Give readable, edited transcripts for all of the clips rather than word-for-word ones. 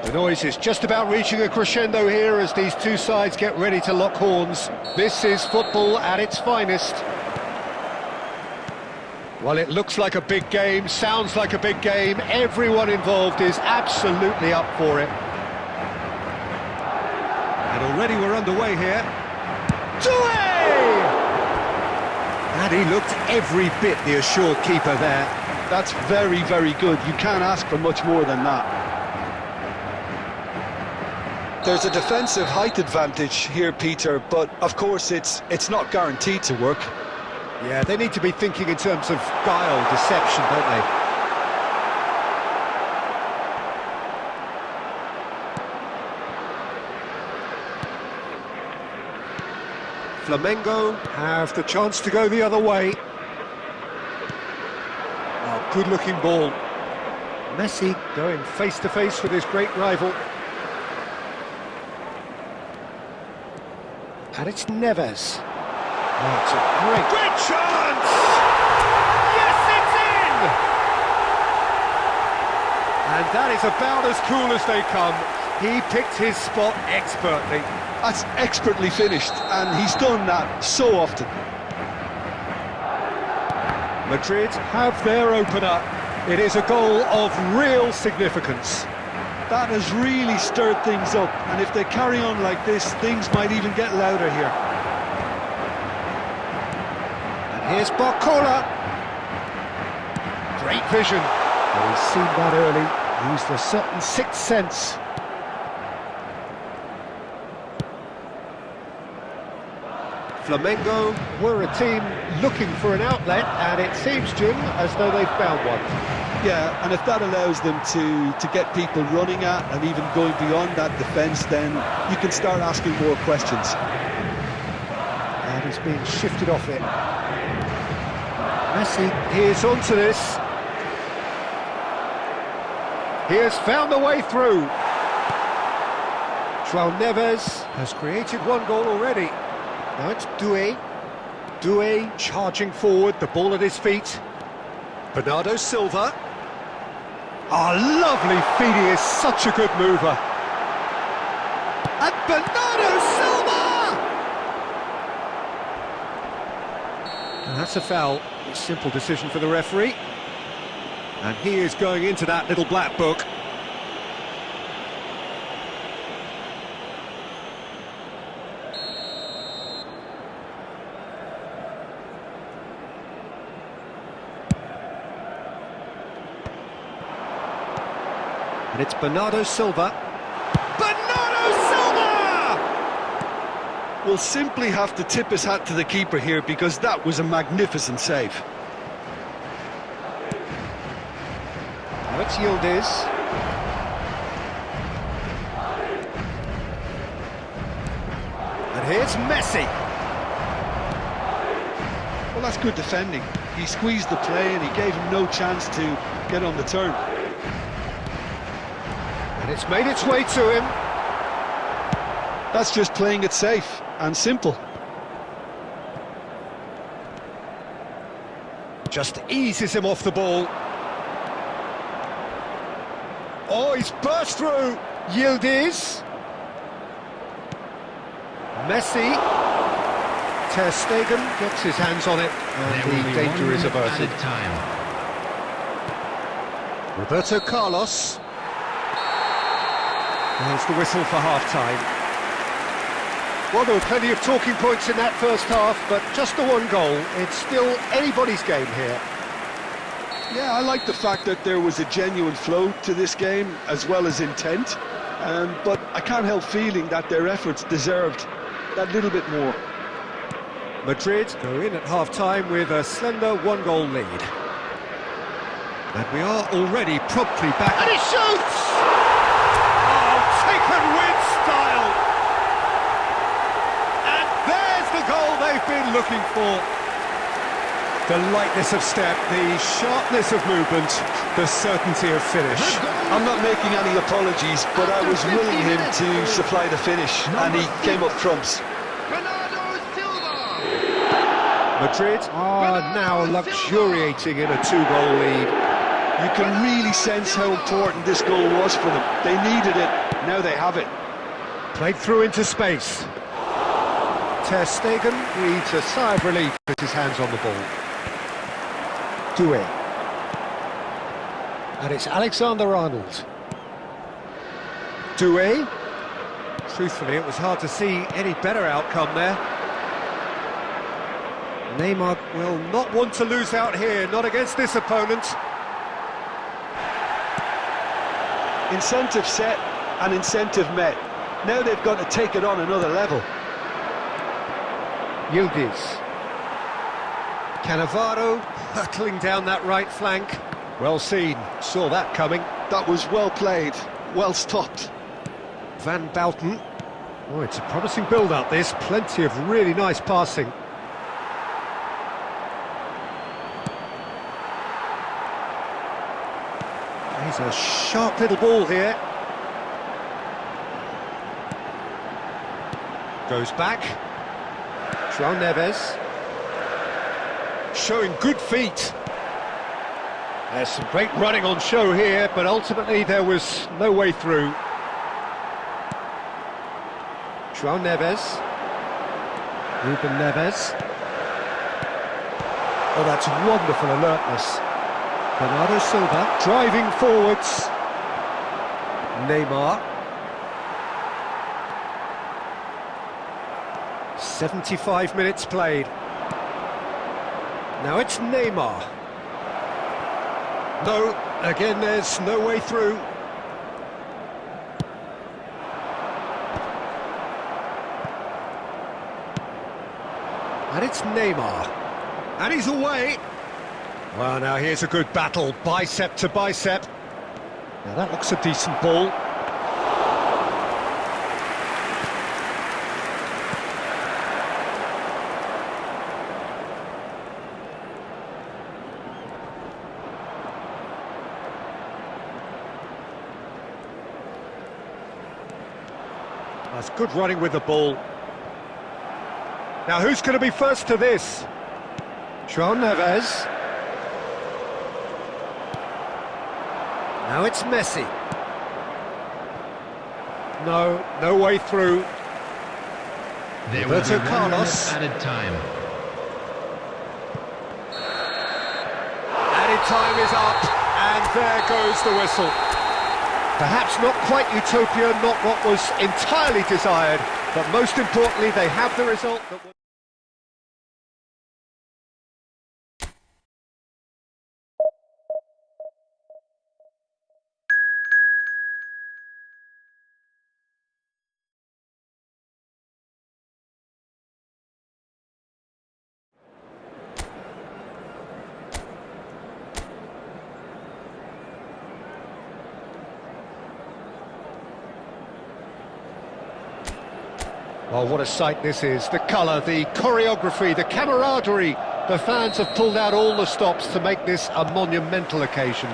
The noise is just about reaching a crescendo here as these two sides get ready to lock horns. This is football at its finest. Well, it looks like a big game, sounds like a big game. Everyone involved is absolutely up for it. And already we're underway here. And he looked every bit the assured keeper there. That's very, very good. You can't ask for much more than that. There's a defensive height advantage here, Peter, but of course it's not guaranteed to work. Yeah, they need to be thinking in terms of guile, deception, don't they? Flamengo have the chance to go the other way. Oh, good-looking ball. Messi going face-to-face with his great rival. And it's Neves. Oh, it's a great chance! Yes, it's in! And that is about as cool as they come. He picked his spot expertly. That's expertly finished, and he's done that so often. Madrid have their opener. It is a goal of real significance. That has really stirred things up, and if they carry on like this, things might even get louder here. And here's Barcola. Great vision. Well, he's seen that early, used a certain sixth sense. Flamengo were a team looking for an outlet, and it seems, Jim, as though they've found one. Yeah, and if that allows them to get people running at and even going beyond that defence, then you can start asking more questions. And he's being shifted off it. Messi, here's onto this. He has found a way through. João Neves has created one goal already. Now it's Doué. Doué charging forward, the ball at his feet. Bernardo Silva. Ah, lovely feed, he is such a good mover. And Bernardo Silva! And that's a foul. Simple decision for the referee. And he is going into that little black book. And it's Bernardo Silva. Bernardo Silva! We'll simply have to tip his hat to the keeper here, because that was a magnificent save. Now it's Yildiz. And here's Messi. Well, that's good defending. He squeezed the play and he gave him no chance to get on the turn. And it's made its way to him. That's just playing it safe and simple. Just eases him off the ball. Oh, he's burst through. Yildiz. Messi. Ter Stegen gets his hands on it, and the danger is averted. Roberto Carlos. There's the whistle for half-time. Well, there were plenty of talking points in that first half, but just the one goal. It's still anybody's game here. Yeah, I like the fact that there was a genuine flow to this game, as well as intent. But I can't help feeling that their efforts deserved that little bit more. Madrid go in at half-time with a slender one-goal lead. And we are already promptly back. And he shoots! Taken with style, and there's the goal they've been looking for. The lightness of step, the sharpness of movement, the certainty of finish. I'm not making any apologies, but I was willing him to supply the finish, and he came up trumps. Madrid are now luxuriating in a two-goal lead. You can really sense how important this goal was for them. They needed it, now they have it. Played through into space. Ter Stegen breathes a sigh of relief with his hands on the ball. Doué. And it's Alexander-Arnold. Doué. Truthfully, it was hard to see any better outcome there. Neymar will not want to lose out here, not against this opponent. Incentive set and incentive met. Now they've got to take it on another level. Yildiz. Cannavaro hurtling down that right flank. Well seen, saw that coming. That was well played, well stopped. Van Bouten. Oh, it's a promising build-up this, plenty of really nice passing. He's a sharp little ball here. Goes back. João Neves. Showing good feet. There's some great running on show here, but ultimately there was no way through. João Neves. Ruben Neves. Oh, that's wonderful alertness. Bernardo Silva driving forwards. Neymar. 75 minutes played. Now it's Neymar. No, again there's no way through. And it's Neymar. And he's away. Well, now here's a good battle, bicep to bicep. Now that looks a decent ball. That's good running with the ball. Now who's going to be first to this? João Neves. Now it's Messi. No way through. There will be Roberto 1 Carlos. minute added time. Added time is up, and there goes the whistle. Perhaps not quite utopia, not what was entirely desired, but most importantly, they have the result that was... Oh, what a sight this is. The colour, the choreography, the camaraderie. The fans have pulled out all the stops to make this a monumental occasion.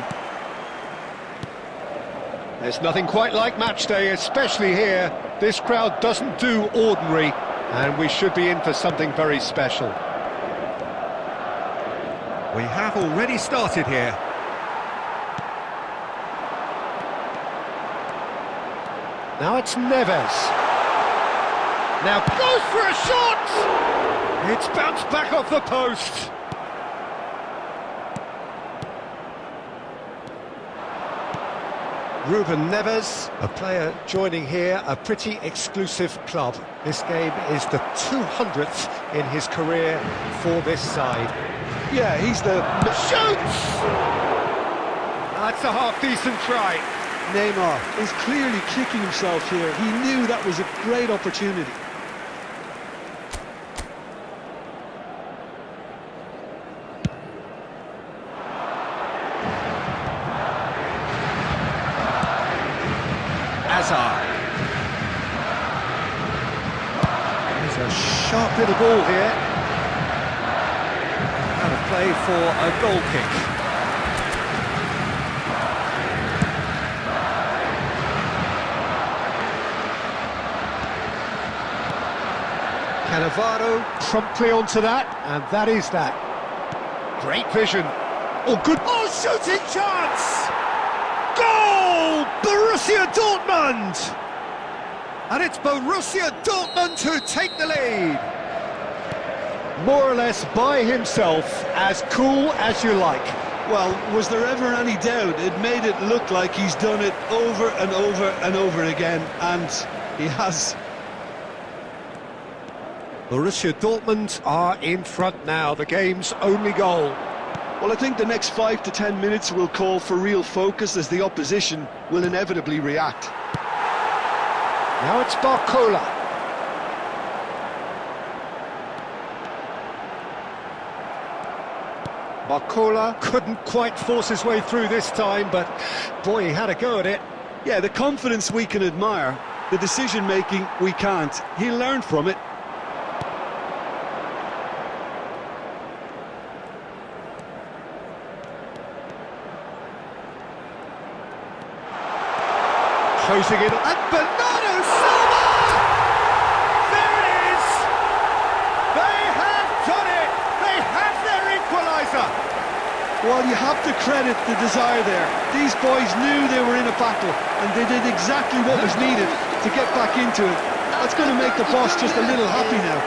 There's nothing quite like match day, especially here. This crowd doesn't do ordinary, and we should be in for something very special. We have already started here. Now it's Neves. Now goes for a shot! It's bounced back off the post. Ruben Neves, a player joining here, a pretty exclusive club. This game is the 200th in his career for this side. Yeah, he's the... Shoots! That's a half-decent try. Neymar is clearly kicking himself here. He knew that was a great opportunity. Hazard. There's a sharp little ball here. And a play for a goal kick. Cannavaro promptly onto that, and that is that. Great vision. Oh, good. Oh, shooting chance! Goal! Borussia Dortmund! And it's Borussia Dortmund who take the lead. More or less by himself, as cool as you like. Well, was there ever any doubt? It made it look like he's done it over and over and over again, and he has. Borussia Dortmund are in front now, the game's only goal. Well, I think the next 5 to 10 minutes will call for real focus as the opposition will inevitably react. Now it's Barcola. Barcola couldn't quite force his way through this time, but boy, he had a go at it. Yeah, the confidence we can admire, the decision-making we can't. He learned from it. Closing in, and Bernardo Silva! There it is! They have done it! They have their equaliser! Well, you have to credit the desire there. These boys knew they were in a battle, and they did exactly what was needed to get back into it. That's going to make the boss just a little happy now.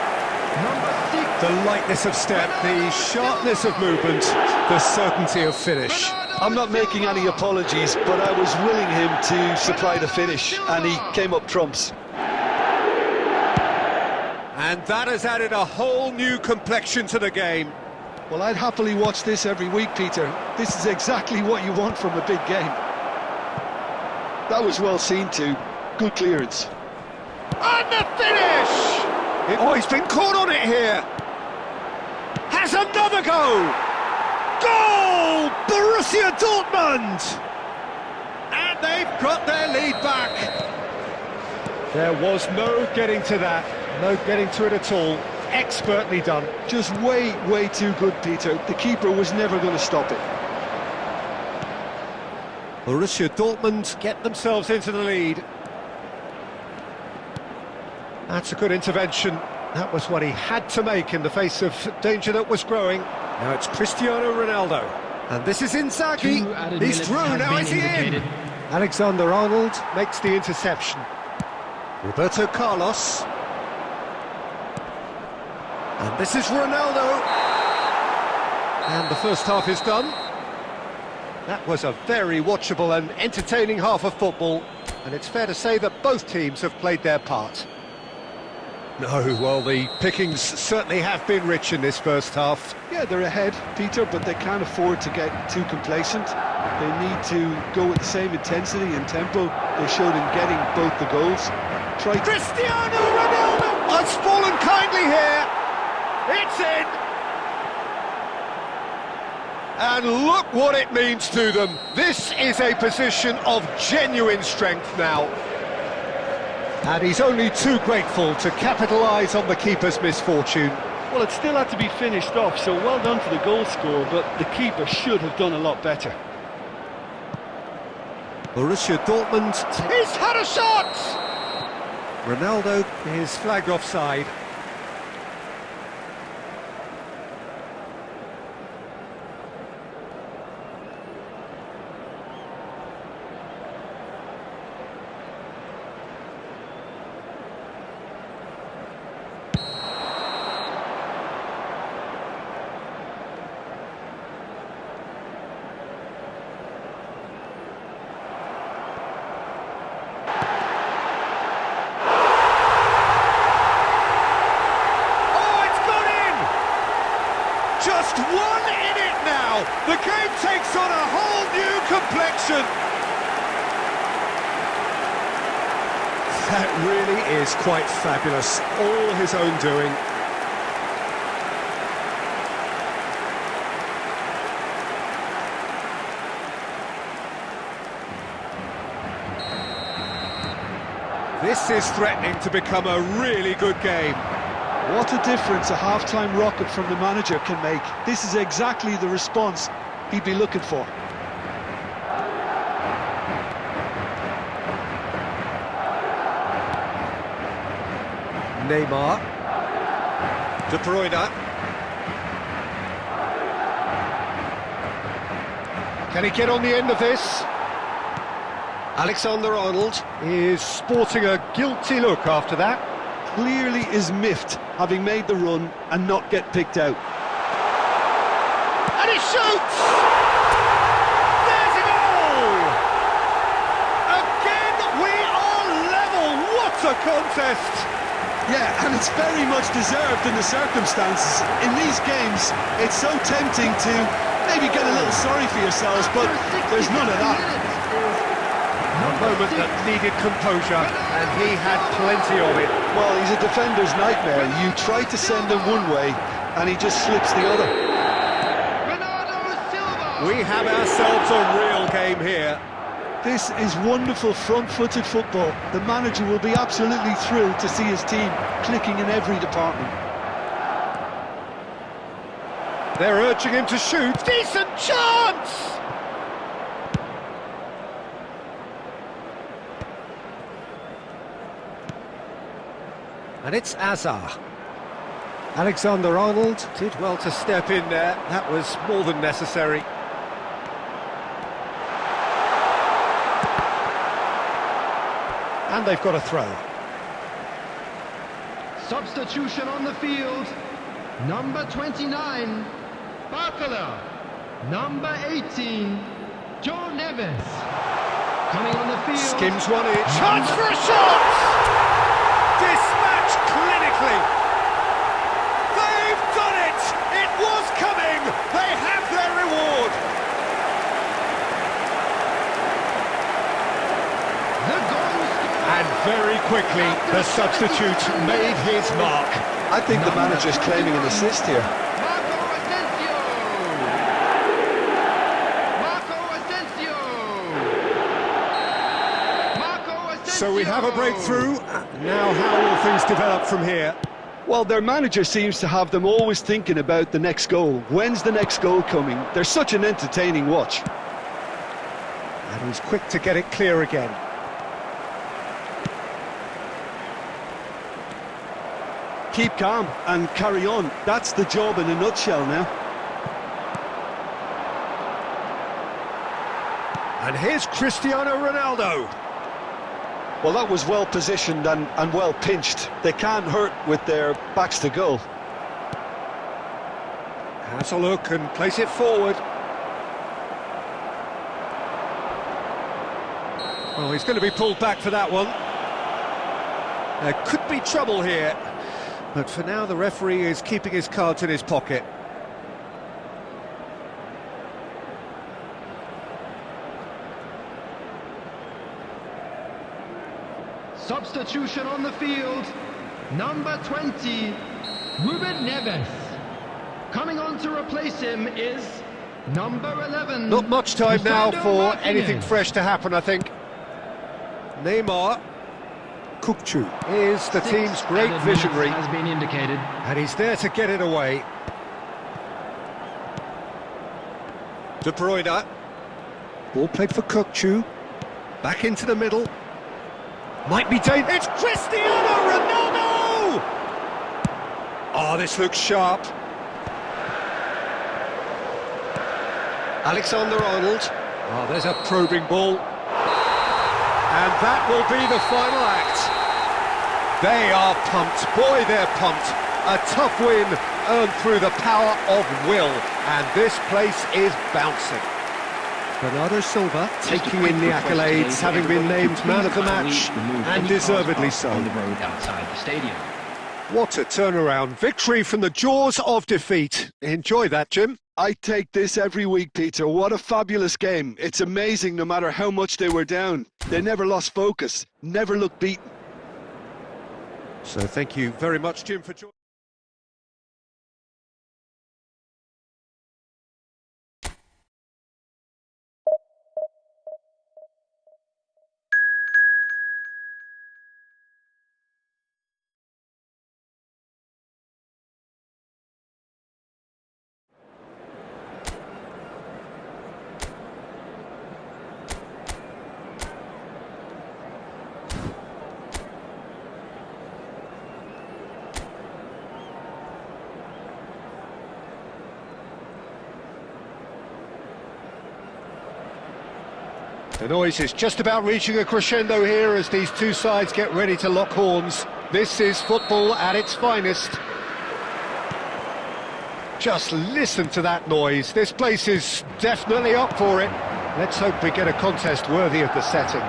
The lightness of step, the sharpness of movement, the certainty of finish. I'm not making any apologies, but I was willing him to supply the finish, and he came up trumps. And that has added a whole new complexion to the game. Well, I'd happily watch this every week, Peter. This is exactly what you want from a big game. That was well seen too. Good clearance. And the finish! Oh, he's been caught on it here. Has another go! Goal! Borussia Dortmund! And they've got their lead back. There was no getting to that. No getting to it at all. Expertly done. Just way too good, Peter. The keeper was never going to stop it. Borussia Dortmund get themselves into the lead. That's a good intervention. That was what he had to make in the face of danger that was growing. Now it's Cristiano Ronaldo. And this is Inzaghi. He's through, now is he in? Alexander-Arnold makes the interception. Roberto Carlos. And this is Ronaldo. And the first half is done. That was a very watchable and entertaining half of football. And it's fair to say that both teams have played their part. No, well, the pickings certainly have been rich in this first half. Yeah, they're ahead, Peter, but they can't afford to get too complacent. They need to go with the same intensity and tempo they showed in getting both the goals. Cristiano Ronaldo has fallen kindly here. It's in. And look what it means to them. This is a position of genuine strength now. And he's only too grateful to capitalise on the keeper's misfortune. Well, it still had to be finished off, so well done to the goal scorer, but the keeper should have done a lot better. Borussia Dortmund, he's had a shot! Ronaldo is flagged offside. Just one in it now. The game takes on a whole new complexion. That really is quite fabulous. All his own doing. This is threatening to become a really good game. What a difference a half-time rocket from the manager can make. This is exactly the response he'd be looking for. Neymar. De Bruyne. Can he get on the end of this? Alexander-Arnold is sporting a guilty look after that. Clearly is miffed, having made the run and not get picked out. And he shoots! There's a goal! Again, we are level! What a contest! Yeah, and it's very much deserved in the circumstances. In these games, it's so tempting to maybe get a little sorry for yourselves, but there's none of that. A moment that needed composure, and he had plenty of it. Well, he's a defender's nightmare. You try to send him one way, and he just slips the other. We have ourselves a real game here. This is wonderful front-footed football. The manager will be absolutely thrilled to see his team clicking in every department. They're urging him to shoot. Decent chance! And it's Azar. Alexander-Arnold did well to step in there. That was more than necessary. And they've got a throw. Substitution on the field. Number 29, Barcola. Number 18, Joe Neves. Coming on the field. Skims one in. Chance for a shot! Dispatched clinically. They've done it! It was coming! They have their reward! The goal scorer. And very quickly, the substitute made his mark. I think the manager's claiming an assist here. Marco Asensio. Marco Asensio. Marco Asensio. So we have a breakthrough. Now how will things develop from here? Well, their manager seems to have them always thinking about the next goal. When's the next goal coming? They're such an entertaining watch. And he's quick to get it clear again. Keep calm and carry on. That's the job in a nutshell now. And here's Cristiano Ronaldo. Well, that was well positioned and well pinched. They can't hurt with their backs to goal. Has a look and place it forward. Oh, he's going to be pulled back for that one. There could be trouble here. But for now, the referee is keeping his cards in his pocket. Substitution on the field. Number 20, Ruben Neves. Coming on to replace him is number 11. Not much time now Lisandro for Martinez. anything fresh to happen, I think. Neymar. Kukçu is the team's great Added visionary, minutes has been indicated. and he's there to get it away. De Bruyne. Ball played for Kukçu. Back into the middle. Might be dangerous. It's Cristiano Ronaldo! Oh, this looks sharp. Alexander-Arnold. Oh, there's a probing ball. And that will be the final act. They are pumped. Boy, they're pumped. A tough win earned through the power of will. And this place is bouncing. Bernardo Silva taking in the accolades, having been named man of the match, and deservedly so. On the road outside the stadium. What a turnaround. Victory from the jaws of defeat. Enjoy that, Jim. I take this every week, Peter. What a fabulous game. It's amazing no matter how much they were down. They never lost focus, never looked beaten. So thank you very much, Jim, for joining. The noise is just about reaching a crescendo here as these two sides get ready to lock horns. This is football at its finest. Just listen to that noise. This place is definitely up for it. Let's hope we get a contest worthy of the setting.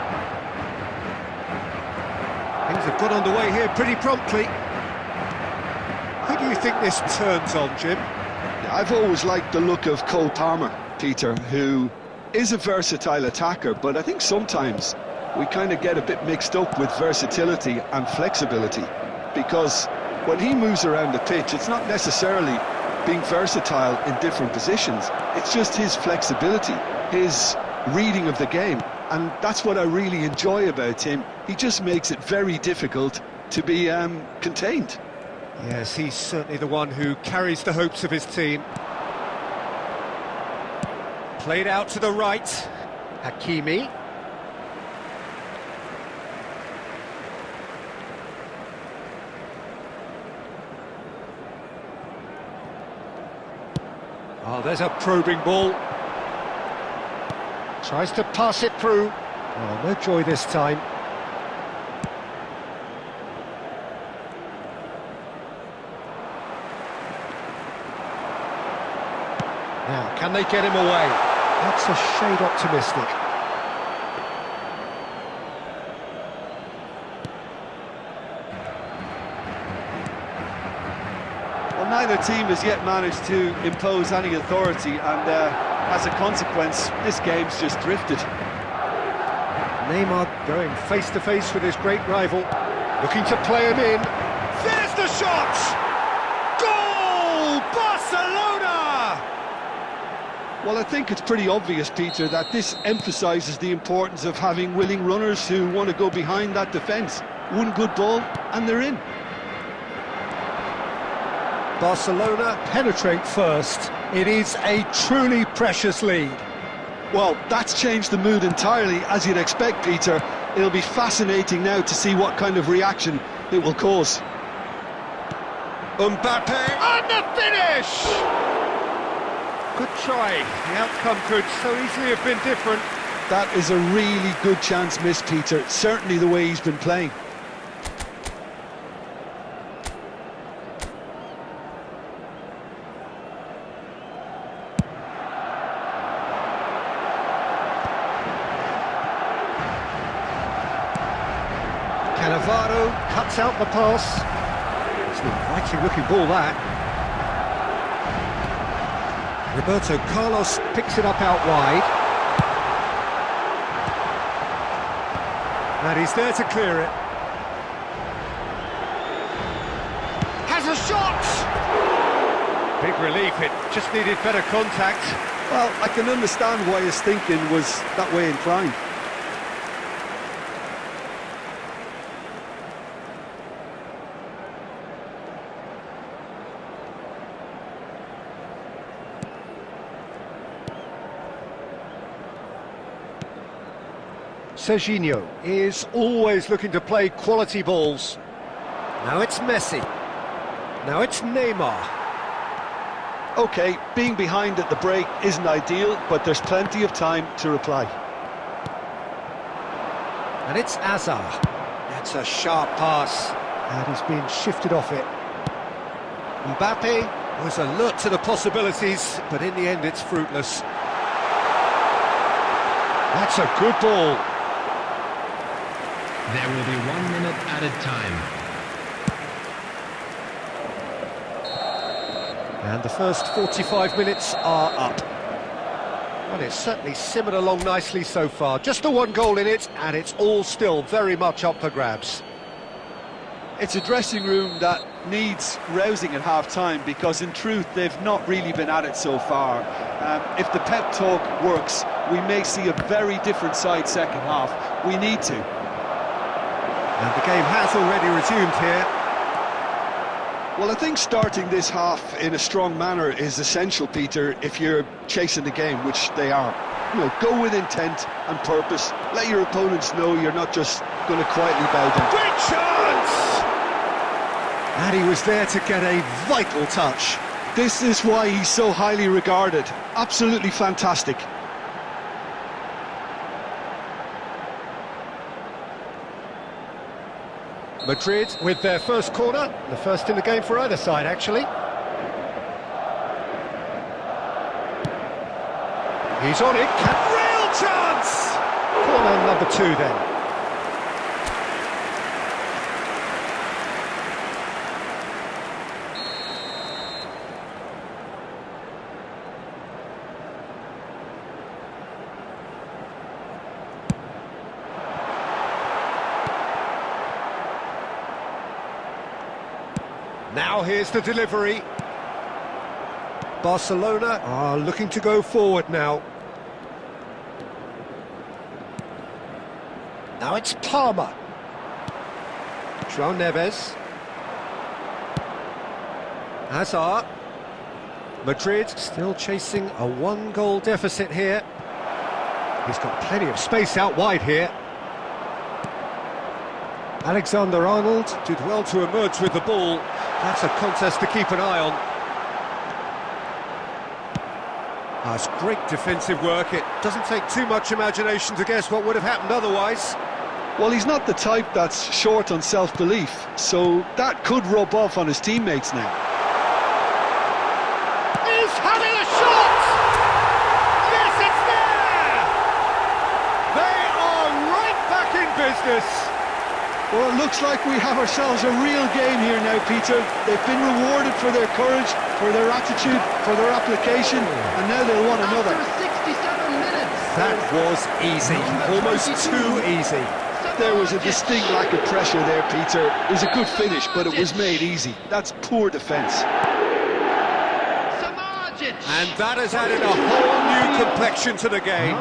Things have got underway here pretty promptly. Who do you think this turns on, Jim? I've always liked the look of Cole Palmer, Peter, who is a versatile attacker, but I think sometimes we kind of get a bit mixed up with versatility and flexibility, because when he moves around the pitch, it's not necessarily being versatile in different positions, it's just his flexibility, his reading of the game, and that's what I really enjoy about him. He just makes it very difficult to be contained. Yes, he's certainly the one who carries the hopes of his team. Played out to the right, Hakimi. Oh, there's a probing ball. Tries to pass it through. Oh, no joy this time. Now, can they get him away? That's a shade optimistic. Well, neither team has yet managed to impose any authority, and as a consequence, this game's just drifted. Neymar going face-to-face with his great rival, looking to play him in. There's the shot! Goal! Barcelona! Well, I think it's pretty obvious, Peter, that this emphasises the importance of having willing runners who want to go behind that defence. One good ball, and they're in. Barcelona penetrate first. It is a truly precious lead. Well, that's changed the mood entirely, as you'd expect, Peter. It'll be fascinating now to see what kind of reaction it will cause. Mbappe, and the finish! Good try. The outcome could so easily have been different. That is a really good chance missed, Peter. Certainly the way he's been playing. Cannavaro cuts out the pass. It's an inviting looking ball, that. Roberto Carlos picks it up out wide. And he's there to clear it. Has a shot! Big relief, it just needed better contact. Well, I can understand why his thinking was that way inclined. Serginho is always looking to play quality balls. Now it's Messi. Now it's Neymar. OK, being behind at the break isn't ideal, but there's plenty of time to reply. And it's Hazard. That's a sharp pass. And he's being shifted off it. Mbappe was alert to the possibilities, but in the end it's fruitless. That's a good ball. There will be 1 minute added time. And the first 45 minutes are up. Well, it's certainly simmered along nicely so far. Just the one goal in it, and it's all still very much up for grabs. It's a dressing room that needs rousing at half-time, because in truth they've not really been at it so far. If the pep talk works, we may see a very different side second half. We need to. And the game has already resumed here. Well, I think starting this half in a strong manner is essential, Peter, if you're chasing the game, which they are. You know, go with intent and purpose. Let your opponents know you're not just going to quietly bow down. Great chance! And he was there to get a vital touch. This is why he's so highly regarded. Absolutely fantastic. Madrid with their first corner, the first in the game for either side, actually. He's on it, real chance! Corner number 2 then. Now here's the delivery. Barcelona are looking to go forward now. Now it's Palmer. João Neves. Hazard. Madrid still chasing a 1-goal deficit here. He's got plenty of space out wide here. Alexander-Arnold did well to emerge with the ball. That's a contest to keep an eye on. That's great defensive work. It doesn't take too much imagination to guess what would have happened otherwise. Well, he's not the type that's short on self-belief, so that could rub off on his teammates now. He's having a shot! Yes, it's there! They are right back in business. Well, it looks like we have ourselves a real game here now, Peter. They've been rewarded for their courage, for their attitude, for their application, and now they'll want another. After 67 minutes. That was easy, almost too easy. There was a distinct lack of pressure there, Peter. It was a good finish, but it was made easy. That's poor defence. And that has added a whole new complexion to the game.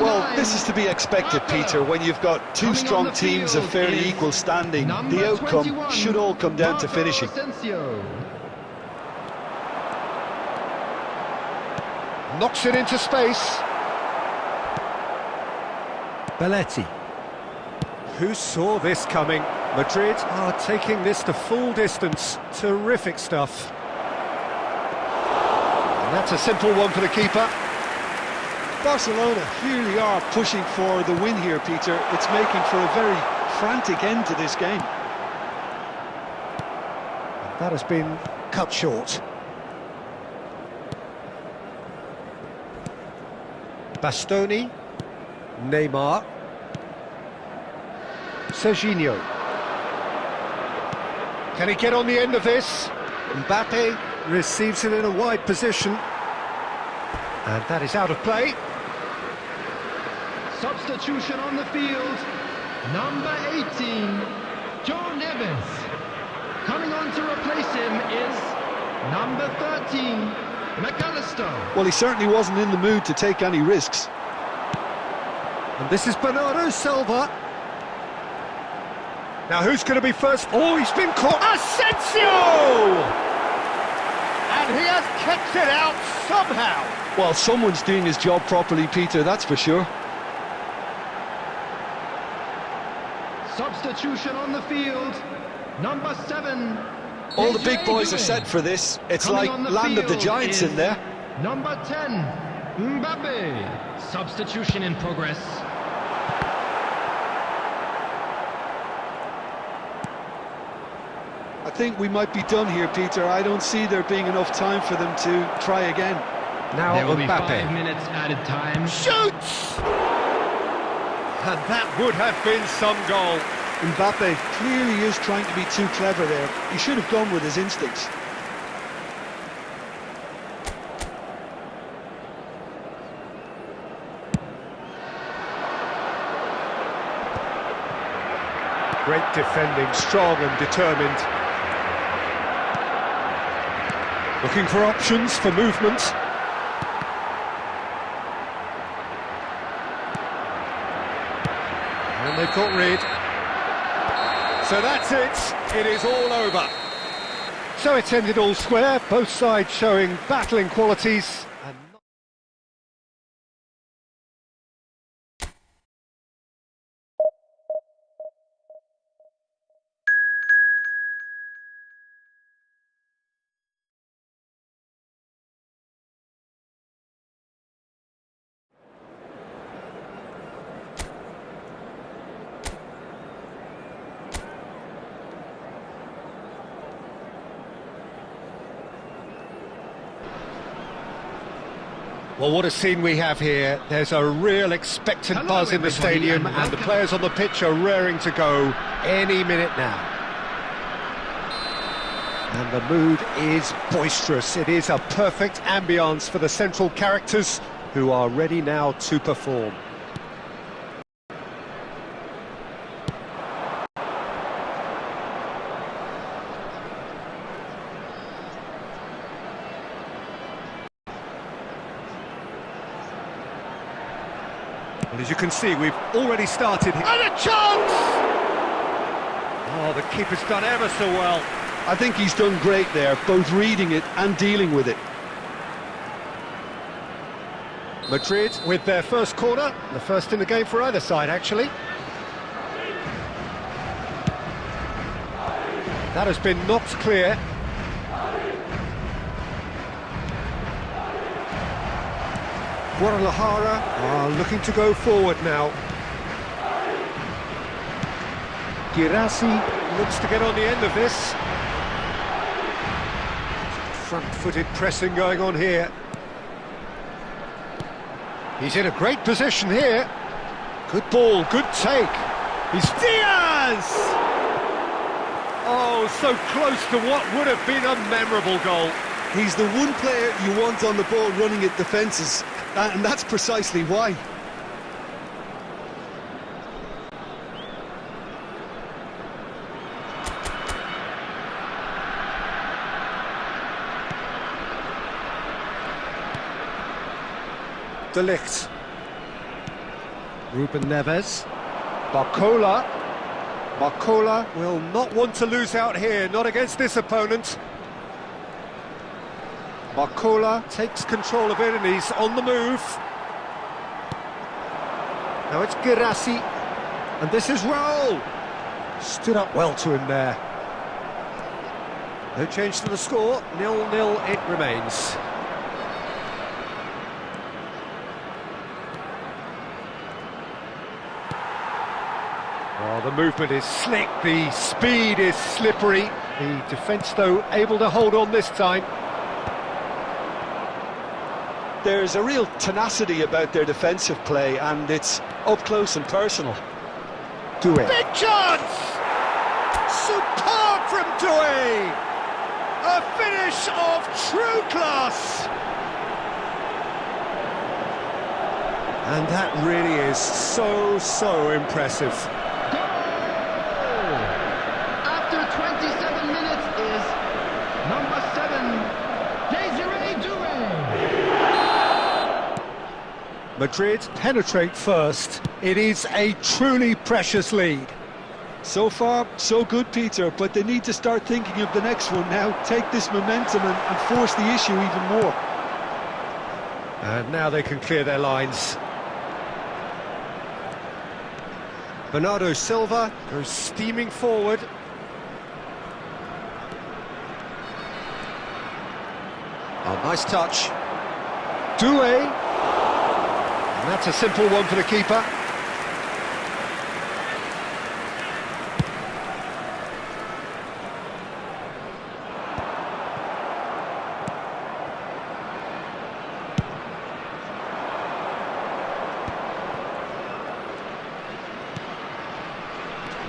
Well, this is to be expected, Peter, when you've got two strong teams of fairly equal standing. The outcome should all come down to finishing. Knocks it into space. Belletti. Who saw this coming? Madrid are taking this to full distance. Terrific stuff. And that's a simple one for the keeper. Barcelona clearly are pushing for the win here, Peter. It's making for a very frantic end to this game. That has been cut short. Bastoni. Neymar. Serginho. Can he get on the end of this? Mbappe receives it in a wide position. And that is out of play. Substitution on the field. Number 18, João Neves. Coming on to replace him is number 13, McAllister. Well, he certainly wasn't in the mood to take any risks. And this is Bernardo Silva. Now who's going to be first? Oh, he's been caught. Asensio! And he has kicked it out somehow. Well, someone's doing his job properly, Peter, that's for sure. Substitution on the field. Number 7. All the big boys are set for this. It's like land of the giants in there. Number 10, Mbappe. Substitution in progress. I think we might be done here, Peter. I don't see there being enough time for them to try again. Now There will be Mbappe 5 minutes added time. shoots! And that would have been some goal. Mbappe clearly is trying to be too clever there. He should have gone with his instincts. Great defending, strong and determined. Looking for options for movement. And they've got rid. So that's it. It is all over. So it's ended all square, both sides showing battling qualities. Well, what a scene we have here. There's a real expectant Hello, buzz in the everybody, stadium, and and the welcome. players on the pitch are raring to go any minute now. And the mood is boisterous. It is a perfect ambience for the central characters who are ready now to perform. Well, as you can see, we've already started here. And a chance! Oh, the keeper's done ever so well. I think he's done great there, both reading it and dealing with it. Madrid with their first corner, the first in the game for either side, actually. That has been knocked clear. Guadalajara are looking to go forward now. Girassi looks to get on the end of this. Front-footed pressing going on here. He's in a great position here. Good ball, good take. He's Diaz! Oh, so close to what would have been a memorable goal. He's the one player you want on the ball running at defences, and that's precisely why. De Ligt. Ruben Neves. Barcola. Barcola will not want to lose out here, not against this opponent. Barcola takes control of it and he's on the move. Now it's Girassi. And this is Raul. Stood up well to him there. No change to the score, 0-0 it remains. Oh, the movement is slick, the speed is slippery. The defence, though, able to hold on this time. There's a real tenacity about their defensive play, and it's up close and personal. Doué. Big chance! Superb from Doué! A finish of true class! And that really is so impressive. After 27 minutes is number 7, Desiree Doué. Madrid penetrate first. It is a truly precious lead. So far, so good, Peter, but they need to start thinking of the next one now. Take this momentum and force the issue even more. And now they can clear their lines. Bernardo Silva goes steaming forward. Oh, nice touch. Doué. And that's a simple one for the keeper.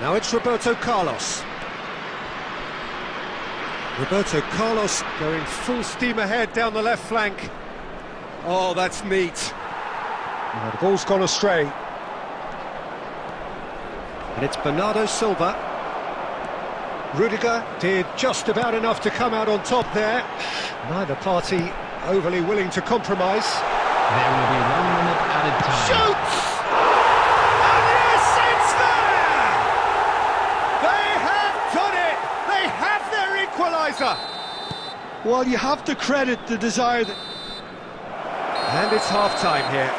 Now it's Roberto Carlos. Roberto Carlos going full steam ahead down the left flank. Oh, that's neat. Oh, the ball's gone astray. And it's Bernardo Silva. Rudiger did just about enough to come out on top there. Neither party overly willing to compromise. There will be 1 minute added time. Shoots! And yes, it's there! They have done it! They have their equaliser! Well, you have to credit the desire that... And it's half-time here.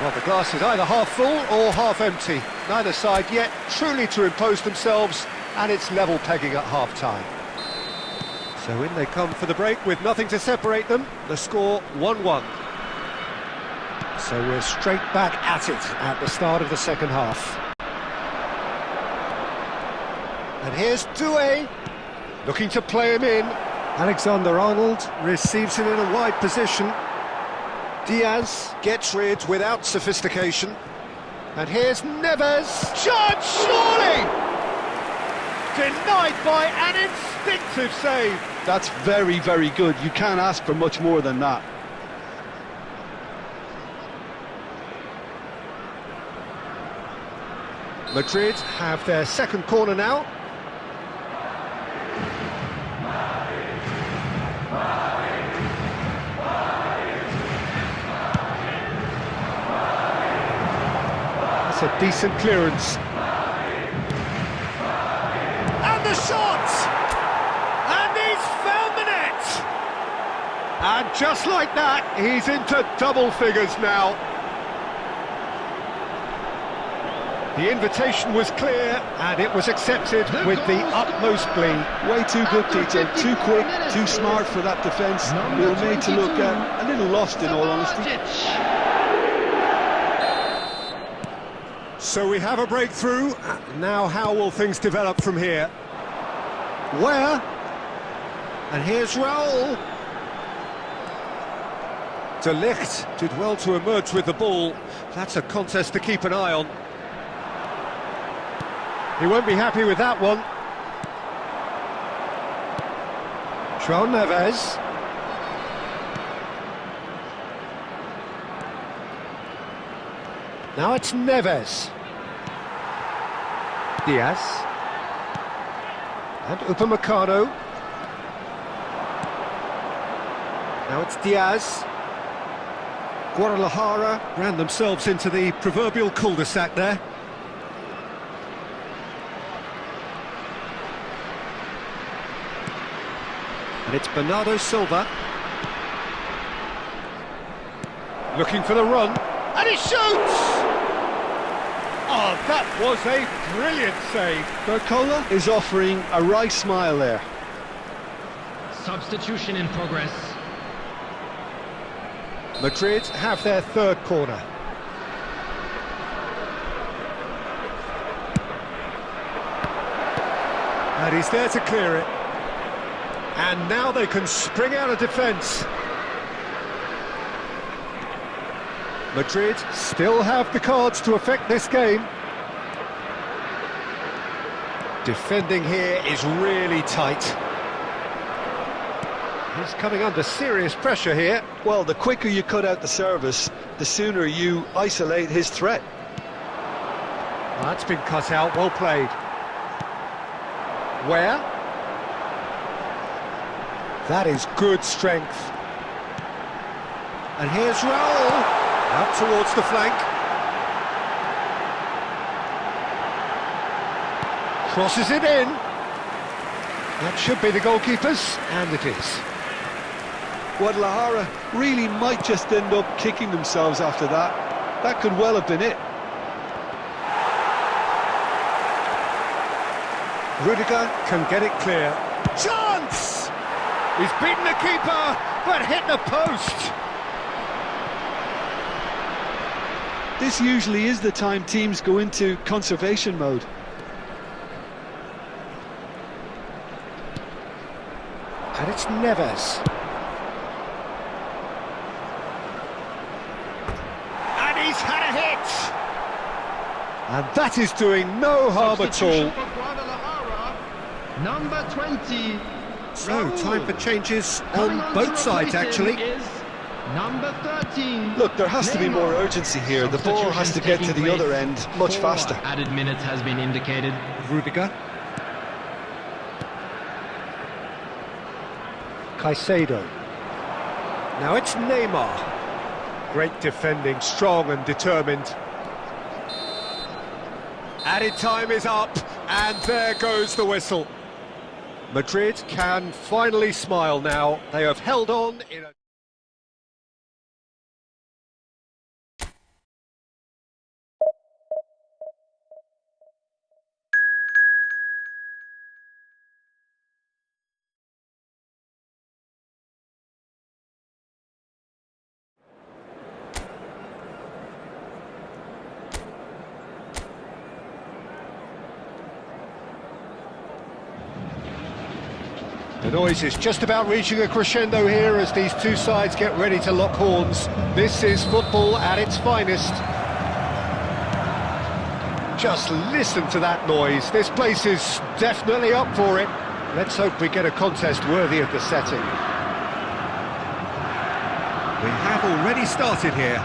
Well, the glass is either half full or half empty. Neither side yet truly to impose themselves, and it's level pegging at half-time. So in they come for the break with nothing to separate them. The score 1-1. So we're straight back at it at the start of the second half. And here's Doué, looking to play him in. Alexander-Arnold receives it in a wide position. Diaz gets rid without sophistication. And here's Neves. Chance, surely! Denied by an instinctive save. That's very, very good. You can't ask for much more than that. Madrid have their second corner now. That's a decent clearance. And the shot! And he's found the net! And just like that, he's into double figures now. The invitation was clear, and it was accepted with the utmost glee. Way too good, Peter. Too quick, too smart for that defence. We were made to look a little lost, in all honesty. So we have a breakthrough. Now how will things develop from here? Where? And here's Raul. De Ligt did well to emerge with the ball. That's a contest to keep an eye on. He won't be happy with that one. João Neves. Now it's Neves. Diaz. And Upamecano. Now it's Diaz. Guadalajara ran themselves into the proverbial cul-de-sac there. And it's Bernardo Silva. Looking for the run. And he shoots! Oh, that was a brilliant save. Barcola is offering a wry smile there. Substitution in progress. Madrid have their third corner. And he's there to clear it. And now they can spring out of defence. Madrid still have the cards to affect this game. Defending here is really tight. He's coming under serious pressure here. Well, the quicker you cut out the service, the sooner you isolate his threat. Well, that's been cut out, well played. Where? That is good strength. And here's Raul. Out towards the flank. Crosses it in. That should be the goalkeeper's, and it is. Guadalajara really might just end up kicking themselves after that. That could well have been it. Rudiger can get it clear. Chance! He's beaten the keeper, but hit the post. This usually is the time teams go into conservation mode. And it's Neves. And he's had a hit! And that is doing no harm at all. Number 20. So, Raul. time for changes Coming on to both sides, replace him actually. is number 13. Look, there has to be more urgency here. The ball has to get to the other end much faster. Added minutes has been indicated. Rudiger. Caicedo. Now it's Neymar. Great defending, strong and determined. Added time is up, and there goes the whistle. Madrid can finally smile now. They have held on in a... The noise is just about reaching a crescendo here as these two sides get ready to lock horns. This is football at its finest. Just listen to that noise. This place is definitely up for it. Let's hope we get a contest worthy of the setting. We have already started here.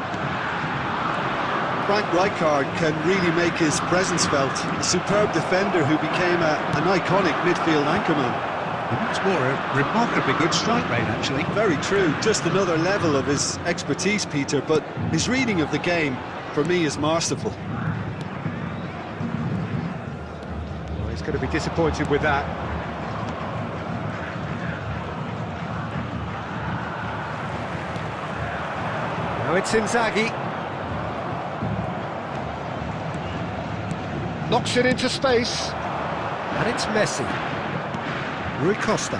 Frank Rijkaard can really make his presence felt. A superb defender who became an iconic midfield anchorman. It's more a remarkably good strike rate, actually. Very true, just another level of his expertise, Peter, but his reading of the game, for me, is masterful. Well, he's going to be disappointed with that. Now it's Inzaghi. Knocks it into space. And it's Messi. Rui Costa.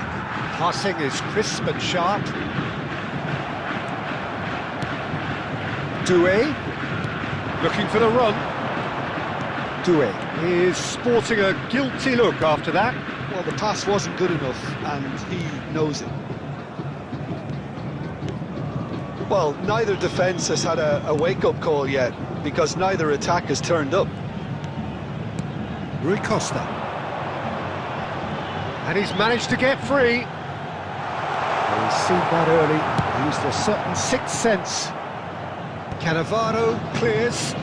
Passing is crisp and sharp. Doué. Looking for the run. Doué is sporting a guilty look after that. Well, the pass wasn't good enough, and he knows it. Well, neither defence has had a wake-up call yet, because neither attack has turned up. Rui Costa. And he's managed to get free. Well, he's seen that early. He used a certain sixth sense. Cannavaro clears.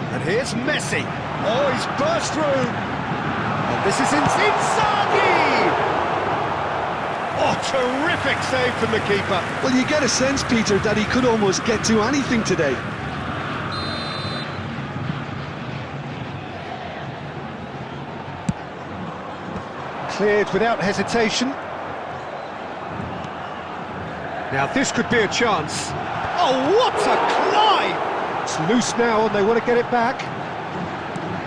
And here's Messi. Oh, he's burst through. And this is Inzaghi. Oh, terrific save from the keeper. Well, you get a sense, Peter, that he could almost get to anything today. Cleared without hesitation. Now this could be a chance. Oh, what a climb! It's loose now and they want to get it back.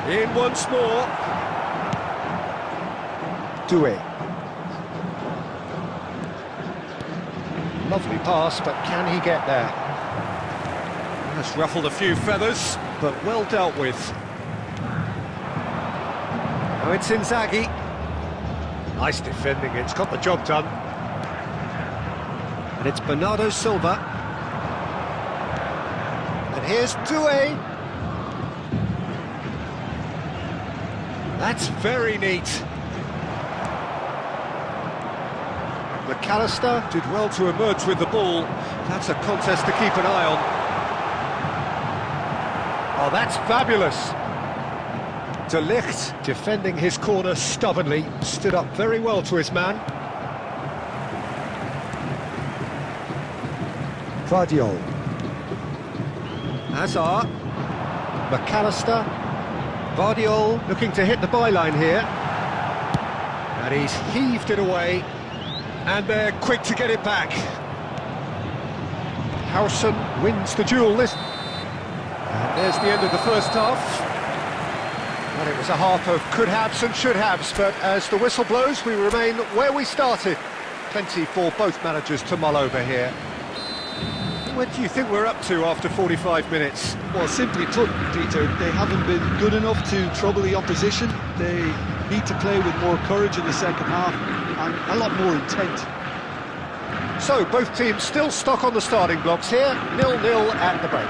In once more. Doué. Lovely pass, but can he get there? That's ruffled a few feathers, but well dealt with. Now it's Inzaghi. Nice defending, it's got the job done. And it's Bernardo Silva. And here's Doué. That's very neat. McAllister did well to emerge with the ball. That's a contest to keep an eye on. Oh, that's fabulous. De Ligt, defending his corner stubbornly, stood up very well to his man. Vardiol. Hazard. McAllister. Vardiol looking to hit the byline here. And he's heaved it away. And they're quick to get it back. Harrison wins the duel. And there's the end of the first half. And it was a half of could-haves and should-haves, but as the whistle blows, we remain where we started. Plenty for both managers to mull over here. What do you think we're up to after 45 minutes? Well, simply put, Peter, they haven't been good enough to trouble the opposition. They need to play with more courage in the second half and a lot more intent. So, both teams still stuck on the starting blocks here, 0-0 at the break.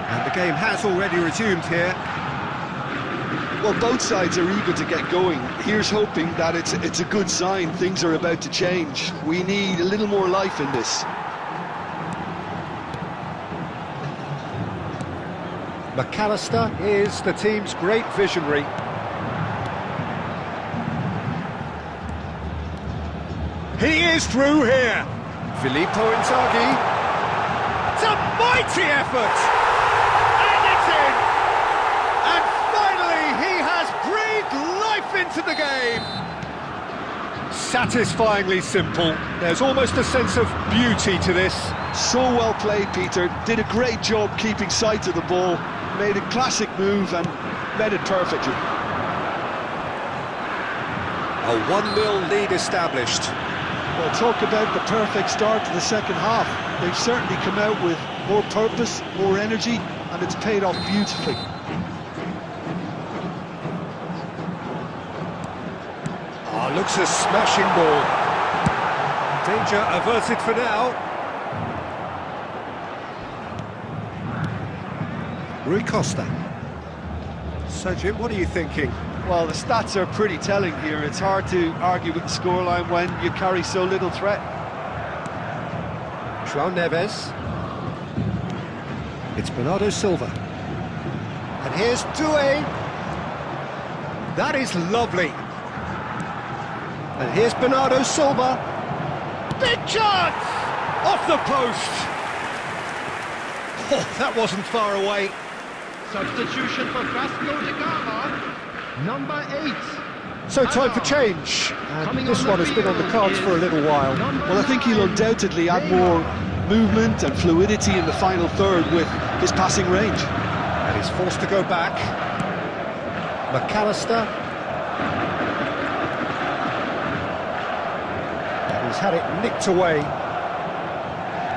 And the game has already resumed here. Well, both sides are eager to get going. Here's hoping that it's a good sign. Things are about to change. We need a little more life in this. McAllister is the team's great visionary. He is through here. Filippo Inzaghi. It's a mighty effort! And it's in! And finally he has breathed life into the game! Satisfyingly simple. There's almost a sense of beauty to this. So well played, Peter. Did a great job keeping sight of the ball. Made a classic move and read it perfectly. A 1-0 lead established. Well, talk about the perfect start to the second half. They've certainly come out with more purpose, more energy, and it's paid off beautifully. It looks a smashing ball. Danger averted for now. Rui Costa. So Jim, what are you thinking? Well, the stats are pretty telling here. It's hard to argue with the scoreline when you carry so little threat. João Neves. It's Bernardo Silva. And here's Doué. That is lovely. And here's Bernardo Silva. Big chance! Off the post! Oh, that wasn't far away. Substitution for Vasco da Gama, number 8. So time for change. And this one has been on the cards for a little while. Well, I think he'll undoubtedly add more movement and fluidity in the final third with his passing range. And he's forced to go back. McAllister. And he's had it nicked away.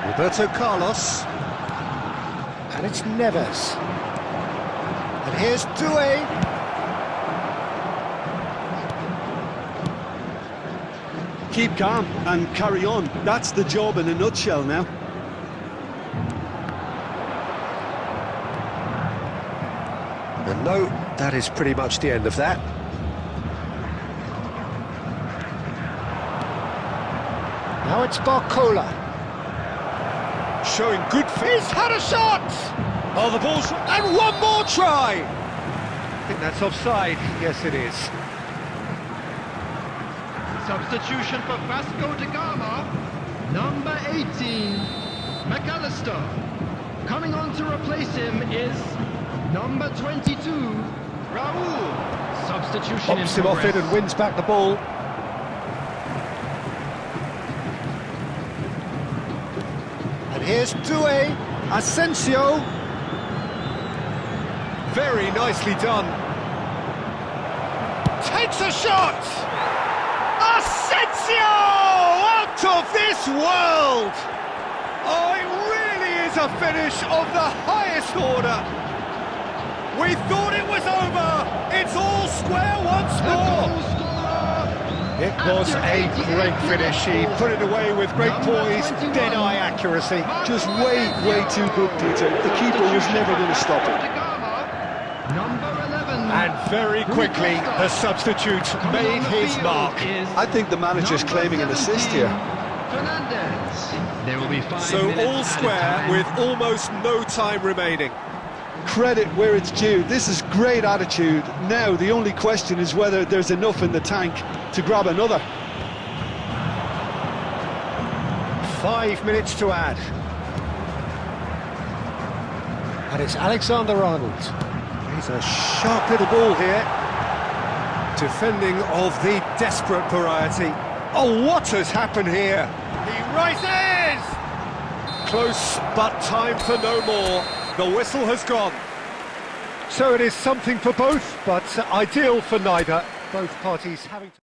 Roberto Carlos. And it's Neves. And here's Doué. Keep calm and carry on. That's the job in a nutshell now. And no, that is pretty much the end of that. Now it's Barcola. Showing good he's had a shot! Oh, the ball's... and one more try! I think that's offside. Yes, it is. Substitution for Vasco da Gama, number 18, McAllister. Coming on to replace him is number 22, Raul. Substitution Pops in him off progress. it and wins back the ball. And here's Doué. Asensio. Very nicely done. Takes a shot! Asensio! Out of this world! Oh, it really is a finish of the highest order. We thought it was over. It's all square once more. It was a great finish. He put it away with great poise, dead-eye accuracy. Just way too good, Peter. The keeper was never going to stop it. Number 11. And very quickly, the substitute made his mark. I think the manager's claiming an assist here. Fernandez. There will be 5 So minutes all added square time. with almost no time remaining. Credit where it's due. This is great attitude. Now the only question is whether there's enough in the tank to grab another. 5 minutes to add. And it's Alexander-Arnold. He's a sharp little ball here. Defending of the desperate variety. Oh, what has happened here? He rises! Close, but time for no more. The whistle has gone. So it is something for both, but ideal for neither. Both parties having to...